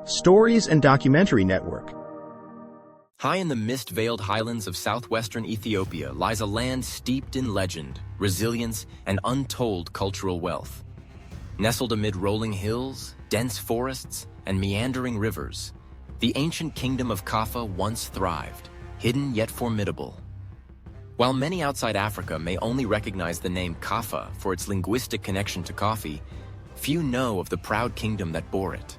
Stories and Documentary Network. High in the mist-veiled highlands of southwestern Ethiopia lies a land steeped in legend, resilience, and untold cultural wealth. Nestled amid rolling hills, dense forests, and meandering rivers, the ancient kingdom of Kaffa once thrived, hidden yet formidable. While many outside Africa may only recognize the name Kafa for its linguistic connection to coffee, few know of the proud kingdom that bore it.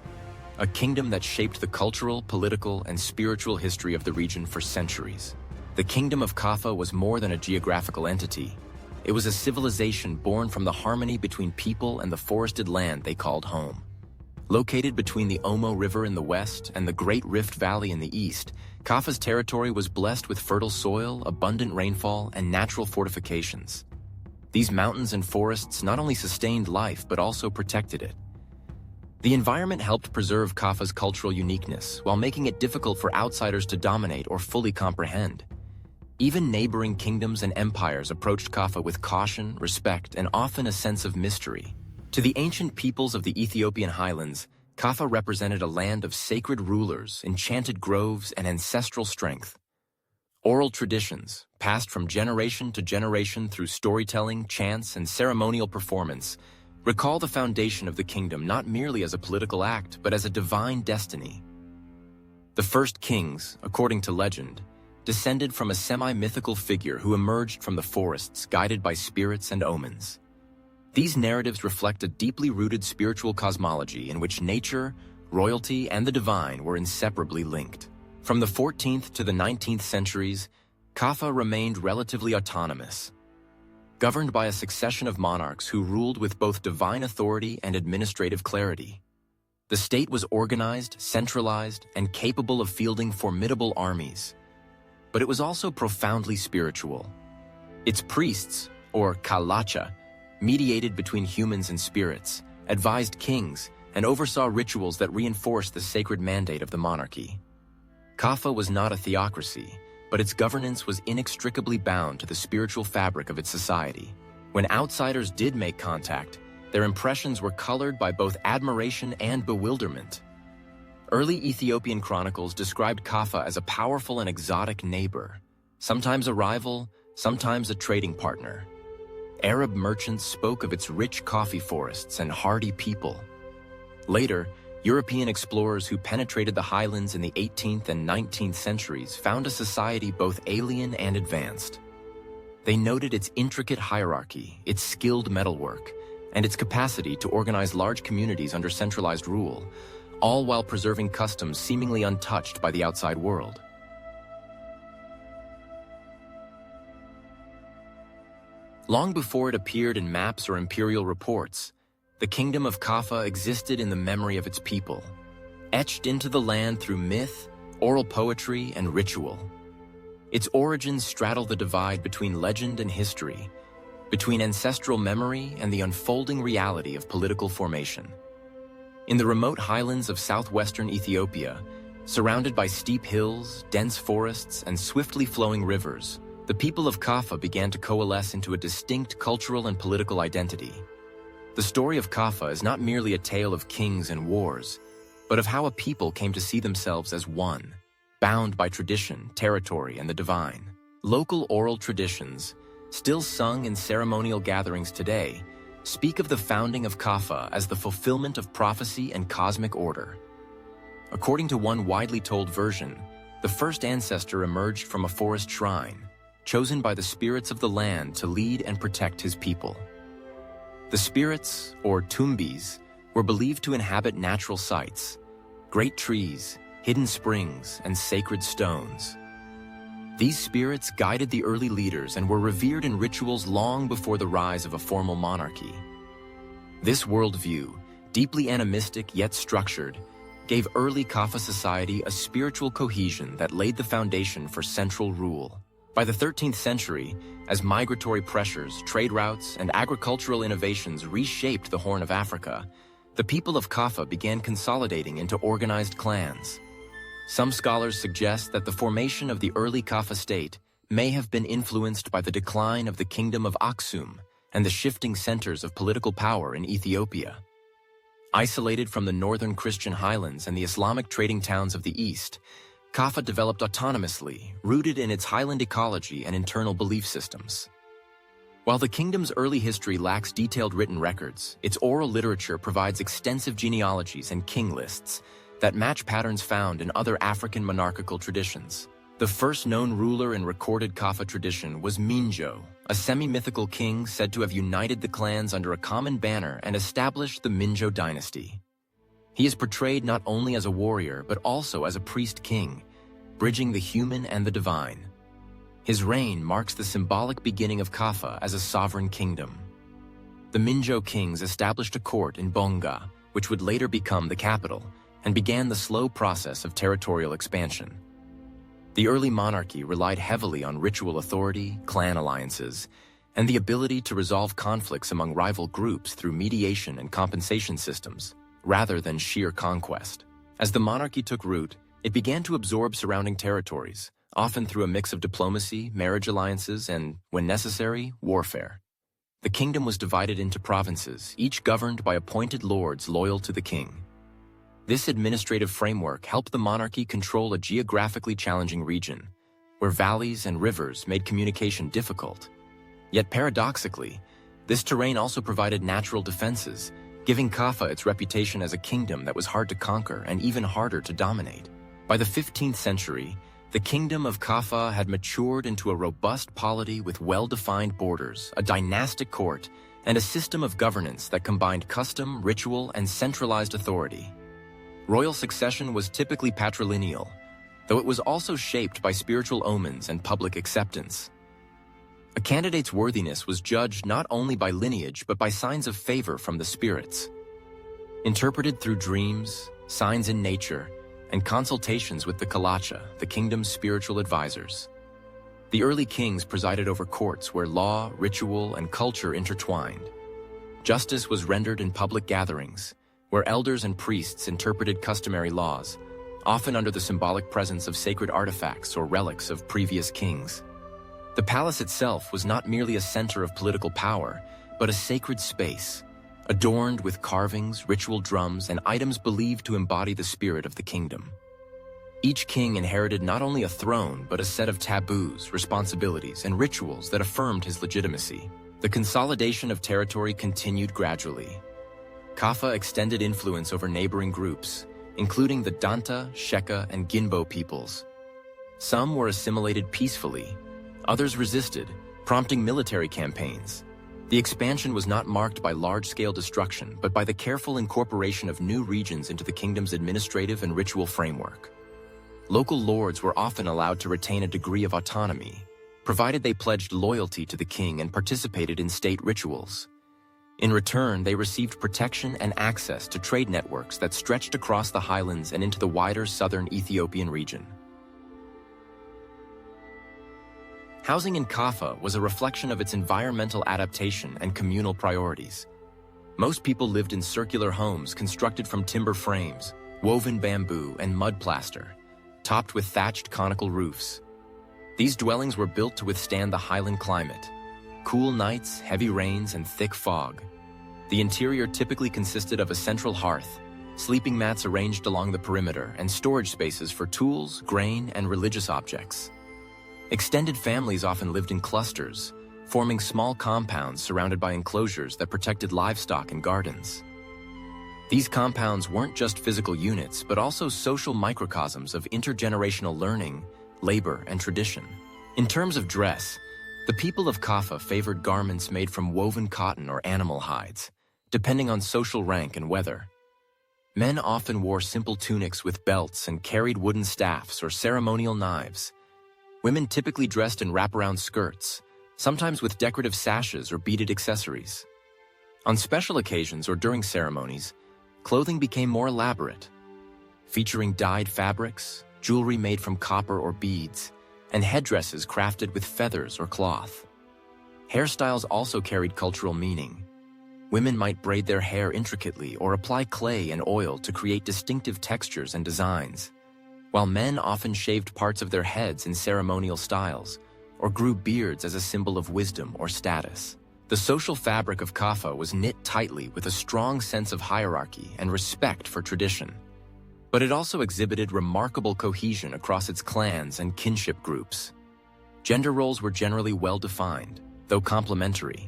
A kingdom that shaped the cultural, political, and spiritual history of the region for centuries. The Kingdom of Kaffa was more than a geographical entity. It was a civilization born from the harmony between people and the forested land they called home. Located between the Omo River in the west and the Great Rift Valley in the east, Kaffa's territory was blessed with fertile soil, abundant rainfall, and natural fortifications. These mountains and forests not only sustained life but also protected it. The environment helped preserve Kaffa's cultural uniqueness while making it difficult for outsiders to dominate or fully comprehend. Even neighboring kingdoms and empires approached Kaffa with caution, respect, and often a sense of mystery. To the ancient peoples of the Ethiopian Highlands, Kaffa represented a land of sacred rulers, enchanted groves, and ancestral strength. Oral traditions, passed from generation to generation through storytelling, chants, and ceremonial performance, recall the foundation of the kingdom not merely as a political act, but as a divine destiny. The first kings, according to legend, descended from a semi-mythical figure who emerged from the forests guided by spirits and omens. These narratives reflect a deeply rooted spiritual cosmology in which nature, royalty, and the divine were inseparably linked. From the 14th to the 19th centuries, Kaffa remained relatively autonomous, governed by a succession of monarchs who ruled with both divine authority and administrative clarity. The state was organized, centralized, and capable of fielding formidable armies. But it was also profoundly spiritual. Its priests, or kalacha, mediated between humans and spirits, advised kings, and oversaw rituals that reinforced the sacred mandate of the monarchy. Kaffa was not a theocracy, but its governance was inextricably bound to the spiritual fabric of its society. When outsiders did make contact, their impressions were colored by both admiration and bewilderment. Early Ethiopian chronicles described Kaffa as a powerful and exotic neighbor, sometimes a rival, sometimes a trading partner. Arab merchants spoke of its rich coffee forests and hardy people. Later, European explorers who penetrated the highlands in the 18th and 19th centuries found a society both alien and advanced. They noted its intricate hierarchy, its skilled metalwork, and its capacity to organize large communities under centralized rule, all while preserving customs seemingly untouched by the outside world. Long before it appeared in maps or imperial reports, the Kingdom of Kaffa existed in the memory of its people, etched into the land through myth, oral poetry, and ritual. Its origins straddle the divide between legend and history, between ancestral memory and the unfolding reality of political formation. In the remote highlands of southwestern Ethiopia, surrounded by steep hills, dense forests, and swiftly flowing rivers, the people of Kaffa began to coalesce into a distinct cultural and political identity. The story of Kaffa is not merely a tale of kings and wars, but of how a people came to see themselves as one, bound by tradition, territory, and the divine. Local oral traditions, still sung in ceremonial gatherings today, speak of the founding of Kaffa as the fulfillment of prophecy and cosmic order. According to one widely told version, the first ancestor emerged from a forest shrine, chosen by the spirits of the land to lead and protect his people. The spirits, or tumbis, were believed to inhabit natural sites, great trees, hidden springs, and sacred stones. These spirits guided the early leaders and were revered in rituals long before the rise of a formal monarchy. This worldview, deeply animistic yet structured, gave early Kaffa society a spiritual cohesion that laid the foundation for central rule. By the 13th century, as migratory pressures, trade routes, and agricultural innovations reshaped the Horn of Africa, the people of Kaffa began consolidating into organized clans. Some scholars suggest that the formation of the early Kaffa state may have been influenced by the decline of the Kingdom of Aksum and the shifting centers of political power in Ethiopia. Isolated from the northern Christian Highlands and the Islamic trading towns of the east, Kaffa developed autonomously, rooted in its highland ecology and internal belief systems. While the kingdom's early history lacks detailed written records, its oral literature provides extensive genealogies and king lists that match patterns found in other African monarchical traditions. The first known ruler in recorded Kaffa tradition was Minjo, a semi-mythical king said to have united the clans under a common banner and established the Minjo dynasty. He is portrayed not only as a warrior but also as a priest-king, bridging the human and the divine. His reign marks the symbolic beginning of Kaffa as a sovereign kingdom. The Minjo kings established a court in Bonga, which would later become the capital, and began the slow process of territorial expansion. The early monarchy relied heavily on ritual authority, clan alliances, and the ability to resolve conflicts among rival groups through mediation and compensation systems, rather than sheer conquest. As the monarchy took root, it began to absorb surrounding territories, often through a mix of diplomacy, marriage alliances, and, when necessary, warfare. The kingdom was divided into provinces, each governed by appointed lords loyal to the king. This administrative framework helped the monarchy control a geographically challenging region, where valleys and rivers made communication difficult. Yet paradoxically, this terrain also provided natural defenses, giving Kaffa its reputation as a kingdom that was hard to conquer and even harder to dominate. By the 15th century, the Kingdom of Kaffa had matured into a robust polity with well-defined borders, a dynastic court, and a system of governance that combined custom, ritual, and centralized authority. Royal succession was typically patrilineal, though it was also shaped by spiritual omens and public acceptance. A candidate's worthiness was judged not only by lineage but by signs of favor from the spirits. Interpreted through dreams, signs in nature, and consultations with the Kalacha, the kingdom's spiritual advisors. The early kings presided over courts where law, ritual, and culture intertwined. Justice was rendered in public gatherings, where elders and priests interpreted customary laws, often under the symbolic presence of sacred artifacts or relics of previous kings. The palace itself was not merely a center of political power, but a sacred space, adorned with carvings, ritual drums, and items believed to embody the spirit of the kingdom. Each king inherited not only a throne, but a set of taboos, responsibilities, and rituals that affirmed his legitimacy. The consolidation of territory continued gradually. Kaffa extended influence over neighboring groups, including the Danta, Sheka, and Ginbo peoples. Some were assimilated peacefully, others resisted, prompting military campaigns. The expansion was not marked by large-scale destruction, but by the careful incorporation of new regions into the kingdom's administrative and ritual framework. Local lords were often allowed to retain a degree of autonomy, provided they pledged loyalty to the king and participated in state rituals. In return, they received protection and access to trade networks that stretched across the highlands and into the wider southern Ethiopian region. Housing in Kaffa was a reflection of its environmental adaptation and communal priorities. Most people lived in circular homes constructed from timber frames, woven bamboo, and mud plaster, topped with thatched conical roofs. These dwellings were built to withstand the highland climate: cool nights, heavy rains, and thick fog. The interior typically consisted of a central hearth, sleeping mats arranged along the perimeter, and storage spaces for tools, grain, and religious objects. Extended families often lived in clusters, forming small compounds surrounded by enclosures that protected livestock and gardens. These compounds weren't just physical units, but also social microcosms of intergenerational learning, labor, and tradition. In terms of dress, the people of Kaffa favored garments made from woven cotton or animal hides, depending on social rank and weather. Men often wore simple tunics with belts and carried wooden staffs or ceremonial knives. Women typically dressed in wraparound skirts, sometimes with decorative sashes or beaded accessories. On special occasions or during ceremonies, clothing became more elaborate, featuring dyed fabrics, jewelry made from copper or beads, and headdresses crafted with feathers or cloth. Hairstyles also carried cultural meaning. Women might braid their hair intricately or apply clay and oil to create distinctive textures and designs, while men often shaved parts of their heads in ceremonial styles or grew beards as a symbol of wisdom or status. The The social fabric of Kafa was knit tightly with a strong sense of hierarchy and respect for tradition. But it also exhibited remarkable cohesion across its clans and kinship groups. Gender roles were generally well-defined, though complementary.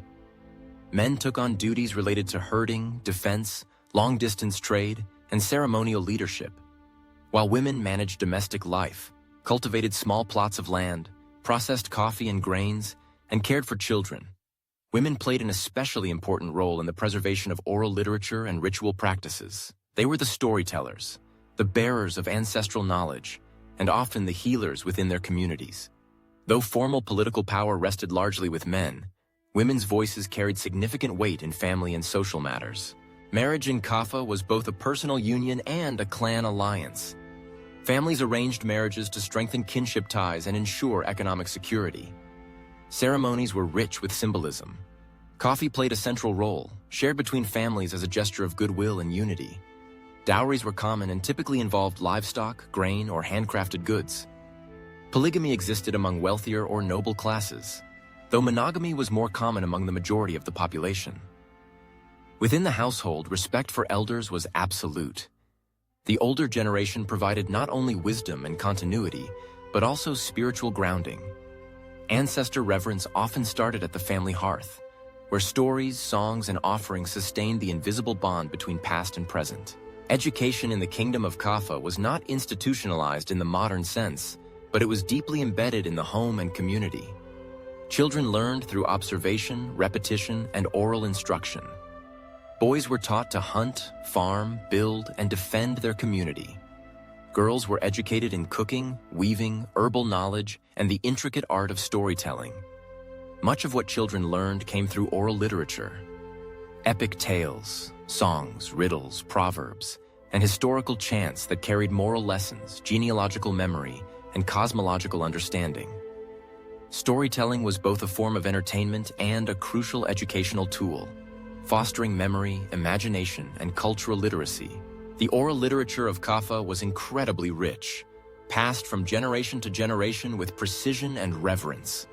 Men took on duties related to herding, defense, long-distance trade, and ceremonial leadership, while women managed domestic life, cultivated small plots of land, processed coffee and grains, and cared for children. Women played an especially important role in the preservation of oral literature and ritual practices. They were the storytellers, the bearers of ancestral knowledge, and often the healers within their communities. Though formal political power rested largely with men, women's voices carried significant weight in family and social matters. Marriage in Kafa was both a personal union and a clan alliance. Families arranged marriages to strengthen kinship ties and ensure economic security. Ceremonies were rich with symbolism. Coffee played a central role, shared between families as a gesture of goodwill and unity. Dowries were common and typically involved livestock, grain, or handcrafted goods. Polygamy existed among wealthier or noble classes, though monogamy was more common among the majority of the population. Within the household, respect for elders was absolute. The older generation provided not only wisdom and continuity, but also spiritual grounding. Ancestor reverence often started at the family hearth, where stories, songs, and offerings sustained the invisible bond between past and present. Education in the Kingdom of Kaffa was not institutionalized in the modern sense, but it was deeply embedded in the home and community. Children learned through observation, repetition, and oral instruction. Boys were taught to hunt, farm, build, and defend their community. Girls were educated in cooking, weaving, herbal knowledge, and the intricate art of storytelling. Much of what children learned came through oral literature. Epic tales, songs, riddles, proverbs, and historical chants that carried moral lessons, genealogical memory, and cosmological understanding. Storytelling was both a form of entertainment and a crucial educational tool, fostering memory, imagination, and cultural literacy. The oral literature of Kafa was incredibly rich, passed from generation to generation with precision and reverence.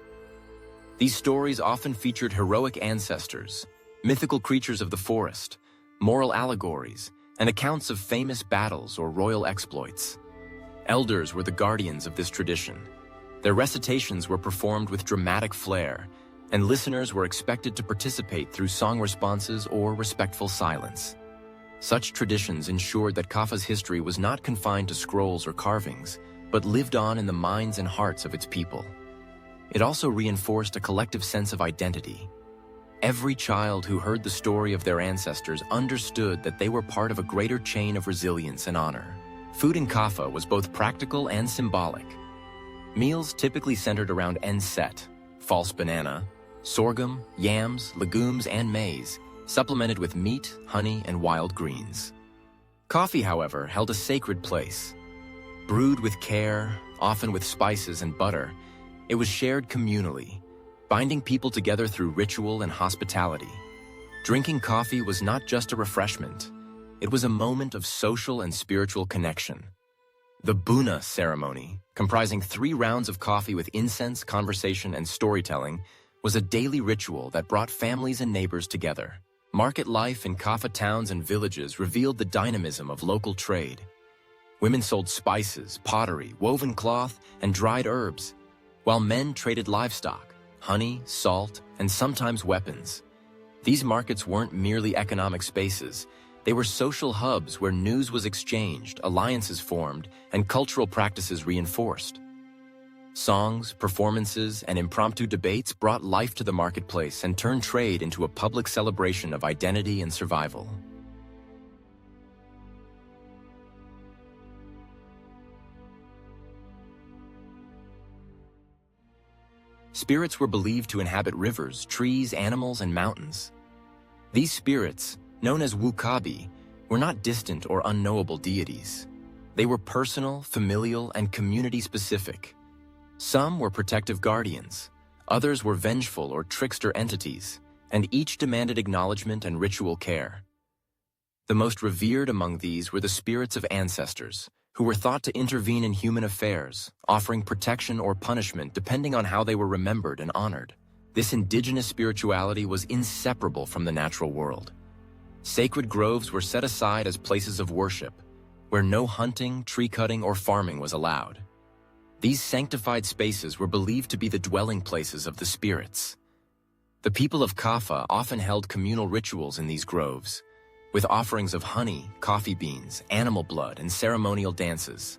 These stories often featured heroic ancestors, mythical creatures of the forest, moral allegories, and accounts of famous battles or royal exploits. Elders were the guardians of this tradition. Their recitations were performed with dramatic flair, and listeners were expected to participate through song responses or respectful silence. Such traditions ensured that Kafa's history was not confined to scrolls or carvings, but lived on in the minds and hearts of its people. It also reinforced a collective sense of identity. Every child who heard the story of their ancestors understood that they were part of a greater chain of resilience and honor. Food in Kafa was both practical and symbolic. Meals typically centered around enset, false banana, sorghum, yams, legumes, and maize, supplemented with meat, honey, and wild greens. Coffee, however, held a sacred place. Brewed with care, often with spices and butter, it was shared communally, binding people together through ritual and hospitality. Drinking coffee was not just a refreshment, it was a moment of social and spiritual connection. The Buna ceremony, comprising 3 rounds of coffee with incense, conversation, and storytelling, was a daily ritual that brought families and neighbors together. Market life in Kafa towns and villages revealed the dynamism of local trade. Women sold spices, pottery, woven cloth, and dried herbs, while men traded livestock, honey, salt, and sometimes weapons. These markets weren't merely economic spaces. They were social hubs where news was exchanged, alliances formed, and cultural practices reinforced. Songs, performances, and impromptu debates brought life to the marketplace and turned trade into a public celebration of identity and survival. Spirits were believed to inhabit rivers, trees, animals, and mountains. These spirits, known as wukabi, were not distant or unknowable deities. They were personal, familial, and community-specific. Some were protective guardians, others were vengeful or trickster entities, and each demanded acknowledgement and ritual care. The most revered among these were the spirits of ancestors, who were thought to intervene in human affairs, offering protection or punishment depending on how they were remembered and honored. This indigenous spirituality was inseparable from the natural world. Sacred groves were set aside as places of worship, where no hunting, tree cutting, or farming was allowed. These sanctified spaces were believed to be the dwelling places of the spirits. The people of Kafa often held communal rituals in these groves, with offerings of honey, coffee beans, animal blood, and ceremonial dances.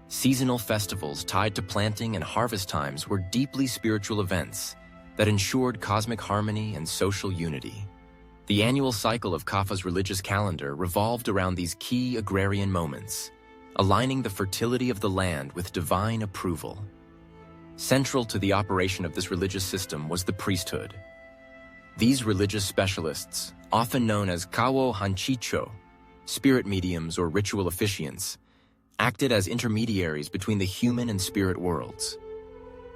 Seasonal festivals tied to planting and harvest times were deeply spiritual events that ensured cosmic harmony and social unity. The annual cycle of Kafa's religious calendar revolved around these key agrarian moments, aligning the fertility of the land with divine approval. Central to the operation of this religious system was the priesthood. These religious specialists, often known as Kafficho, spirit mediums or ritual officiants, acted as intermediaries between the human and spirit worlds.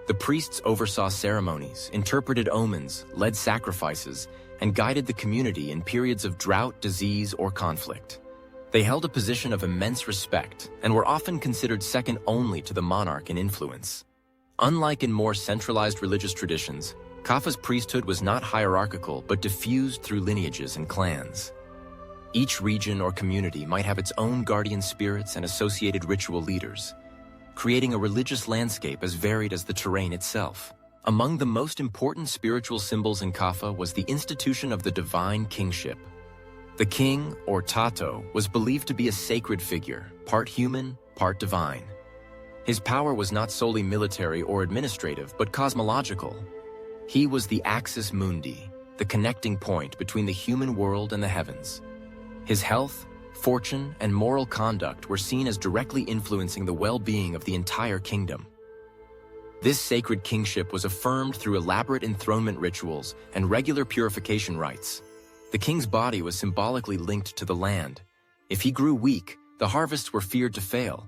The priests oversaw ceremonies, interpreted omens, led sacrifices, and guided the community in periods of drought, disease, or conflict. They held a position of immense respect and were often considered second only to the monarch in influence. Unlike in more centralized religious traditions, Kafa's priesthood was not hierarchical but diffused through lineages and clans. Each region or community might have its own guardian spirits and associated ritual leaders, creating a religious landscape as varied as the terrain itself. Among the most important spiritual symbols in Kafa was the institution of the divine kingship. The king, or Tato, was believed to be a sacred figure, part human, part divine. His power was not solely military or administrative, but cosmological. He was the axis mundi, the connecting point between the human world and the heavens. His health, fortune, and moral conduct were seen as directly influencing the well-being of the entire kingdom. This sacred kingship was affirmed through elaborate enthronement rituals and regular purification rites. The king's body was symbolically linked to the land. If he grew weak, the harvests were feared to fail.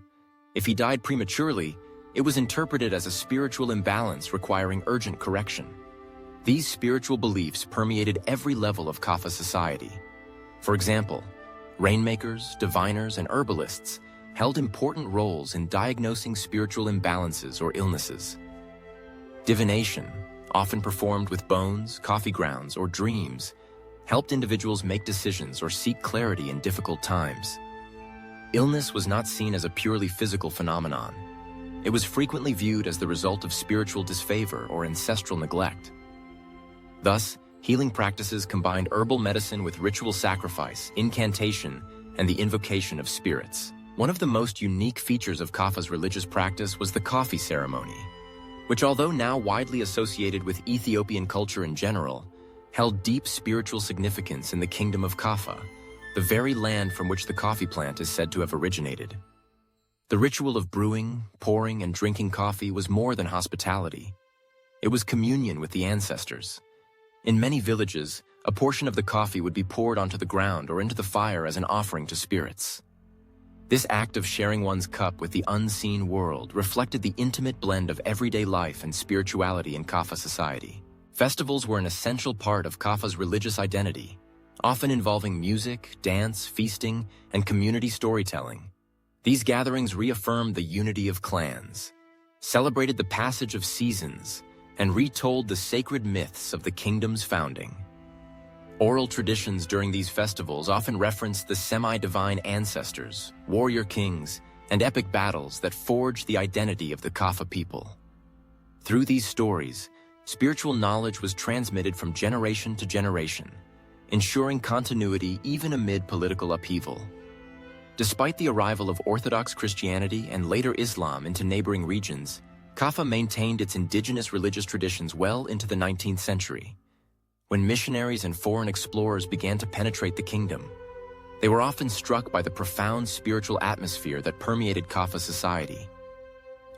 If he died prematurely, it was interpreted as a spiritual imbalance requiring urgent correction. These spiritual beliefs permeated every level of Kafa society. For example, rainmakers, diviners, and herbalists held important roles in diagnosing spiritual imbalances or illnesses. Divination, often performed with bones, coffee grounds, or dreams, helped individuals make decisions or seek clarity in difficult times. Illness was not seen as a purely physical phenomenon. It was frequently viewed as the result of spiritual disfavor or ancestral neglect. Thus, healing practices combined herbal medicine with ritual sacrifice, incantation, and the invocation of spirits. One of the most unique features of Kafa's religious practice was the coffee ceremony, which, although now widely associated with Ethiopian culture in general, held deep spiritual significance in the Kingdom of Kaffa, the very land from which the coffee plant is said to have originated. The ritual of brewing, pouring, and drinking coffee was more than hospitality. It was communion with the ancestors. In many villages, a portion of the coffee would be poured onto the ground or into the fire as an offering to spirits. This act of sharing one's cup with the unseen world reflected the intimate blend of everyday life and spirituality in Kafa society. Festivals were an essential part of Kafa's religious identity, often involving music, dance, feasting, and community storytelling. These gatherings reaffirmed the unity of clans, celebrated the passage of seasons, and retold the sacred myths of the kingdom's founding. Oral traditions during these festivals often referenced the semi-divine ancestors, warrior kings, and epic battles that forged the identity of the Kafa people. Through these stories, spiritual knowledge was transmitted from generation to generation, ensuring continuity even amid political upheaval. Despite the arrival of Orthodox Christianity and later Islam into neighboring regions, Kafa maintained its indigenous religious traditions well into the 19th century. When missionaries and foreign explorers began to penetrate the kingdom, they were often struck by the profound spiritual atmosphere that permeated Kafa society.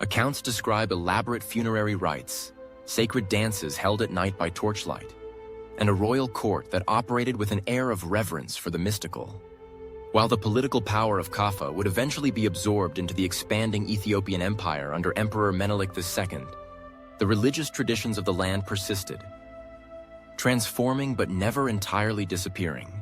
Accounts describe elaborate funerary rites, sacred dances held at night by torchlight, and a royal court that operated with an air of reverence for the mystical. While the political power of Kafa would eventually be absorbed into the expanding Ethiopian empire under Emperor Menelik II, the religious traditions of the land persisted, transforming but never entirely disappearing.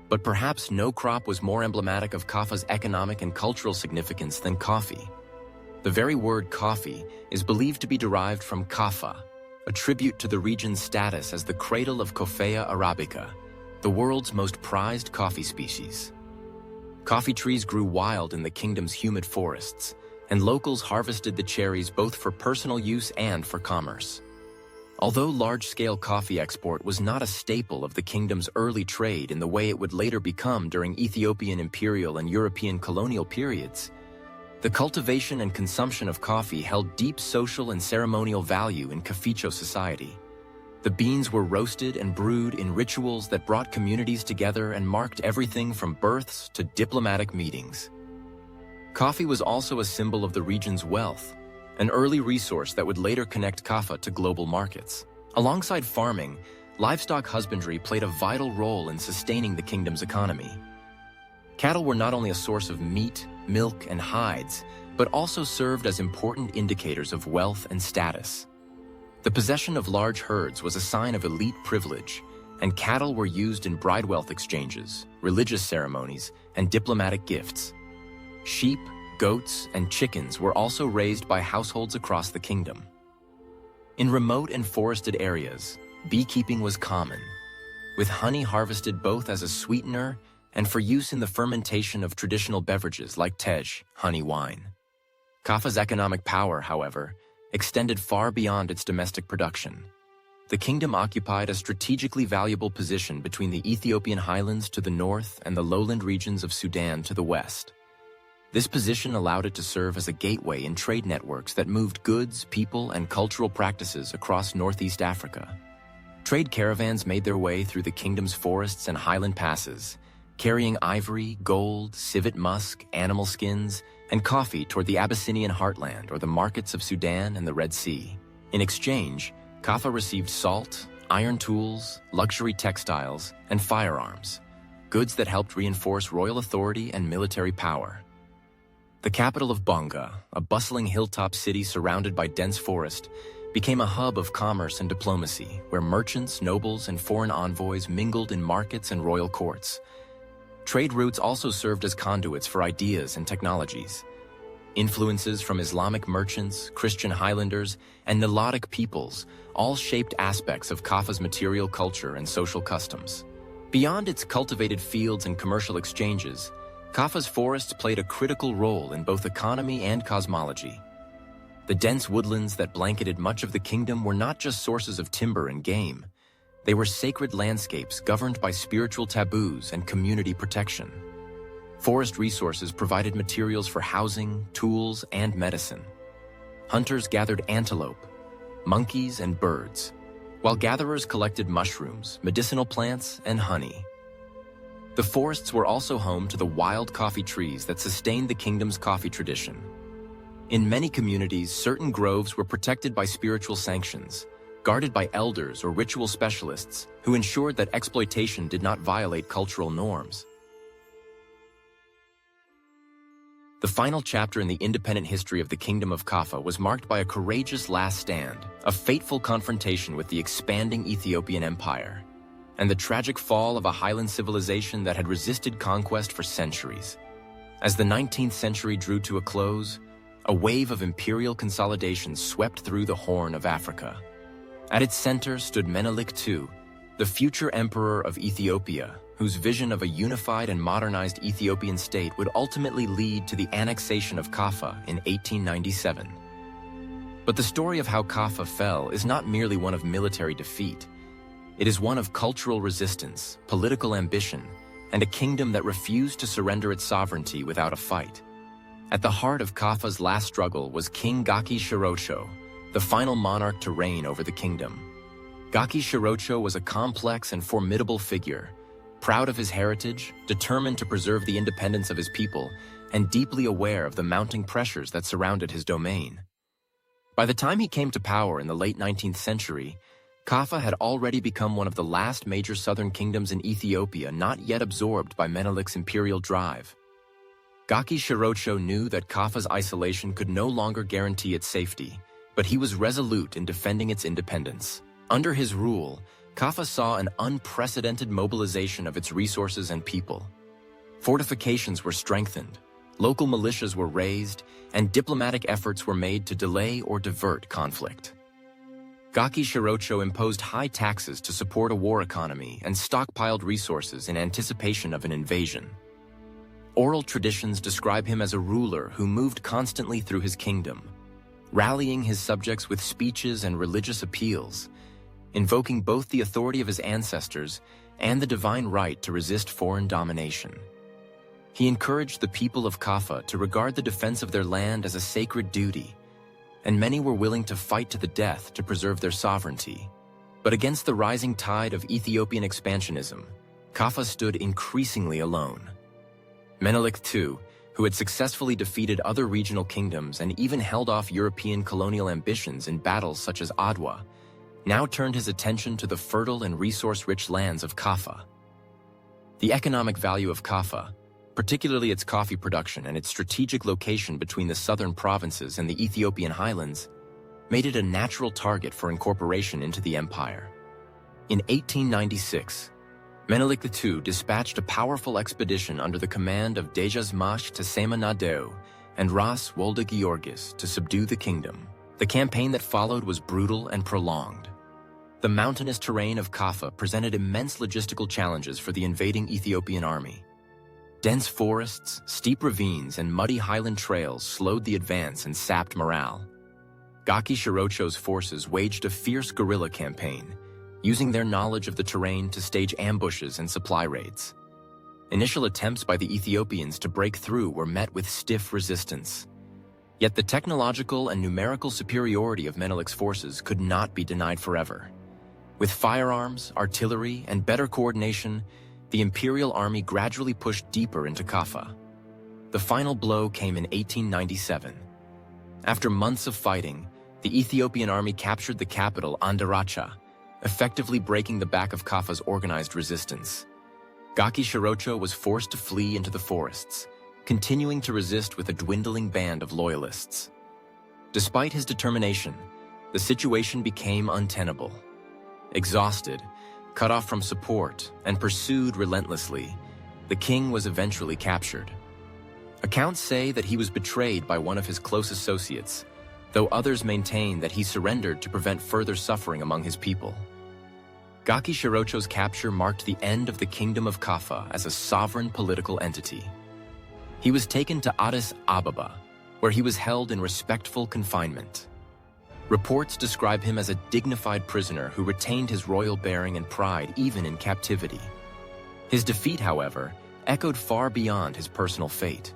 But perhaps no crop was more emblematic of Kaffa's economic and cultural significance than coffee. The very word coffee is believed to be derived from Kafa, a tribute to the region's status as the cradle of Coffea arabica, the world's most prized coffee species. Coffee trees grew wild in the kingdom's humid forests, and locals harvested the cherries both for personal use and for commerce. Although large-scale coffee export was not a staple of the kingdom's early trade in the way it would later become during Ethiopian imperial and European colonial periods, the cultivation and consumption of coffee held deep social and ceremonial value in Kafficho society. The beans were roasted and brewed in rituals that brought communities together and marked everything from births to diplomatic meetings. Coffee was also a symbol of the region's wealth, an early resource that would later connect Kaffa to global markets. Alongside farming, livestock husbandry played a vital role in sustaining the kingdom's economy. Cattle were not only a source of meat, milk, and hides, but also served as important indicators of wealth and status. The possession of large herds was a sign of elite privilege, and cattle were used in bride wealth exchanges, religious ceremonies, and diplomatic gifts. Sheep, goats, and chickens were also raised by households across the kingdom. In remote and forested areas, beekeeping was common, with honey harvested both as a sweetener and for use in the fermentation of traditional beverages like tej, honey wine. Kaffa's economic power, however, extended far beyond its domestic production. The kingdom occupied a strategically valuable position between the Ethiopian highlands to the north and the lowland regions of Sudan to the west. This position allowed it to serve as a gateway in trade networks that moved goods, people, and cultural practices across Northeast Africa. Trade caravans made their way through the kingdom's forests and highland passes, carrying ivory, gold, civet musk, animal skins, and coffee toward the Abyssinian heartland or the markets of Sudan and the Red Sea. In exchange, Kaffa received salt, iron tools, luxury textiles, and firearms, goods that helped reinforce royal authority and military power. The capital of Bonga, a bustling hilltop city surrounded by dense forest, became a hub of commerce and diplomacy, where merchants, nobles, and foreign envoys mingled in markets and royal courts. Trade routes also served as conduits for ideas and technologies. Influences from Islamic merchants, Christian Highlanders, and Nilotic peoples all shaped aspects of Kaffa's material culture and social customs. Beyond its cultivated fields and commercial exchanges, Kaffa's forests played a critical role in both economy and cosmology. The dense woodlands that blanketed much of the kingdom were not just sources of timber and game. They were sacred landscapes governed by spiritual taboos and community protection. Forest resources provided materials for housing, tools, and medicine. Hunters gathered antelope, monkeys, and birds, while gatherers collected mushrooms, medicinal plants, and honey. The forests were also home to the wild coffee trees that sustained the kingdom's coffee tradition. In many communities, certain groves were protected by spiritual sanctions, guarded by elders or ritual specialists who ensured that exploitation did not violate cultural norms. The final chapter in the independent history of the Kingdom of Kaffa was marked by a courageous last stand, a fateful confrontation with the expanding Ethiopian Empire, and the tragic fall of a Highland civilization that had resisted conquest for centuries. As the 19th century drew to a close, a wave of imperial consolidation swept through the Horn of Africa. At its center stood Menelik II, the future emperor of Ethiopia, whose vision of a unified and modernized Ethiopian state would ultimately lead to the annexation of Kaffa in 1897. But the story of how Kaffa fell is not merely one of military defeat. It is one of cultural resistance, political ambition, and a kingdom that refused to surrender its sovereignty without a fight. At the heart of Kaffa's last struggle was King Kafficho, the final monarch to reign over the kingdom. Kafficho was a complex and formidable figure, proud of his heritage, determined to preserve the independence of his people, and deeply aware of the mounting pressures that surrounded his domain. By the time he came to power in the late 19th century, Kaffa had already become one of the last major southern kingdoms in Ethiopia not yet absorbed by Menelik's imperial drive. Kafficho knew that Kaffa's isolation could no longer guarantee its safety, but he was resolute in defending its independence. Under his rule, Kafa saw an unprecedented mobilization of its resources and people. Fortifications were strengthened, local militias were raised, and diplomatic efforts were made to delay or divert conflict. Kafficho imposed high taxes to support a war economy and stockpiled resources in anticipation of an invasion. Oral traditions describe him as a ruler who moved constantly through his kingdom, rallying his subjects with speeches and religious appeals, invoking both the authority of his ancestors and the divine right to resist foreign domination. He encouraged the people of Kaffa to regard the defense of their land as a sacred duty, and many were willing to fight to the death to preserve their sovereignty. But against the rising tide of Ethiopian expansionism, Kaffa stood increasingly alone. Menelik II, who had successfully defeated other regional kingdoms and even held off European colonial ambitions in battles such as Adwa, now turned his attention to the fertile and resource-rich lands of Kaffa. The economic value of Kaffa, particularly its coffee production and its strategic location between the southern provinces and the Ethiopian highlands, made it a natural target for incorporation into the empire. In 1896, Menelik II dispatched a powerful expedition under the command of Dejazmach Tesema Nadeo and Ras Wolde Georgis to subdue the kingdom. The campaign that followed was brutal and prolonged. The mountainous terrain of Kaffa presented immense logistical challenges for the invading Ethiopian army. Dense forests, steep ravines, and muddy highland trails slowed the advance and sapped morale. Kafficho's forces waged a fierce guerrilla campaign, using their knowledge of the terrain to stage ambushes and supply raids. Initial attempts by the Ethiopians to break through were met with stiff resistance. Yet the technological and numerical superiority of Menelik's forces could not be denied forever. With firearms, artillery, and better coordination, the imperial army gradually pushed deeper into Kaffa. The final blow came in 1897. After months of fighting, the Ethiopian army captured the capital, Andaracha, effectively breaking the back of Kaffa's organized resistance. Kafficho was forced to flee into the forests, continuing to resist with a dwindling band of loyalists. Despite his determination, the situation became untenable. Exhausted, cut off from support, and pursued relentlessly, the king was eventually captured. Accounts say that he was betrayed by one of his close associates, though others maintain that he surrendered to prevent further suffering among his people. Kafficho's capture marked the end of the Kingdom of Kaffa as a sovereign political entity. He was taken to Addis Ababa, where he was held in respectful confinement. Reports describe him as a dignified prisoner who retained his royal bearing and pride even in captivity. His defeat, however, echoed far beyond his personal fate.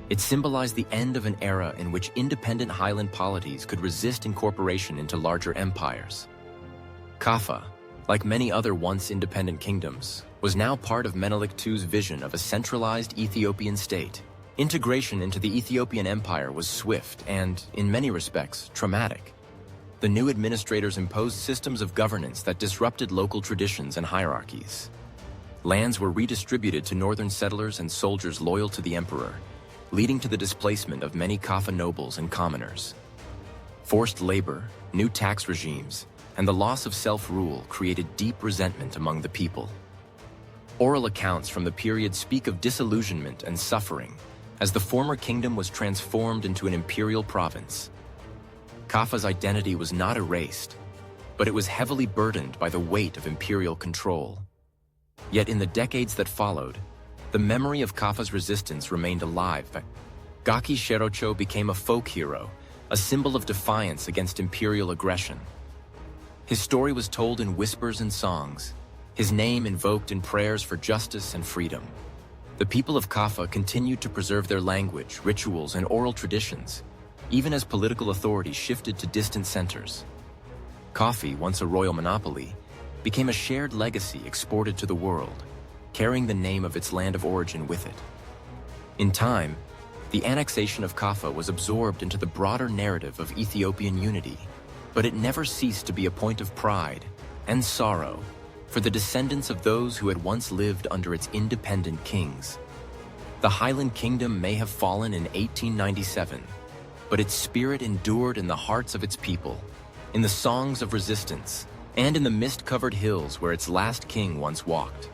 It symbolized the end of an era in which independent highland polities could resist incorporation into larger empires. Kaffa, like many other once independent kingdoms, was now part of Menelik II's vision of a centralized Ethiopian state. Integration into the Ethiopian empire was swift and, in many respects, traumatic. The new administrators imposed systems of governance that disrupted local traditions and hierarchies. Lands were redistributed to northern settlers and soldiers loyal to the emperor, leading to the displacement of many Kaffa nobles and commoners. Forced labor, new tax regimes, and the loss of self-rule created deep resentment among the people. Oral accounts from the period speak of disillusionment and suffering, as the former kingdom was transformed into an imperial province. Kaffa's identity was not erased, but it was heavily burdened by the weight of imperial control. Yet in the decades that followed, the memory of Kaffa's resistance remained alive. Kafficho became a folk hero, a symbol of defiance against imperial aggression. His story was told in whispers and songs, his name invoked in prayers for justice and freedom. The people of Kaffa continued to preserve their language, rituals, and oral traditions, even as political authority shifted to distant centers. Coffee, once a royal monopoly, became a shared legacy exported to the world, carrying the name of its land of origin with it. In time, the annexation of Kaffa was absorbed into the broader narrative of Ethiopian unity, but it never ceased to be a point of pride and sorrow for the descendants of those who had once lived under its independent kings. The Highland Kingdom may have fallen in 1897, but its spirit endured in the hearts of its people, in the songs of resistance, and in the mist-covered hills where its last king once walked.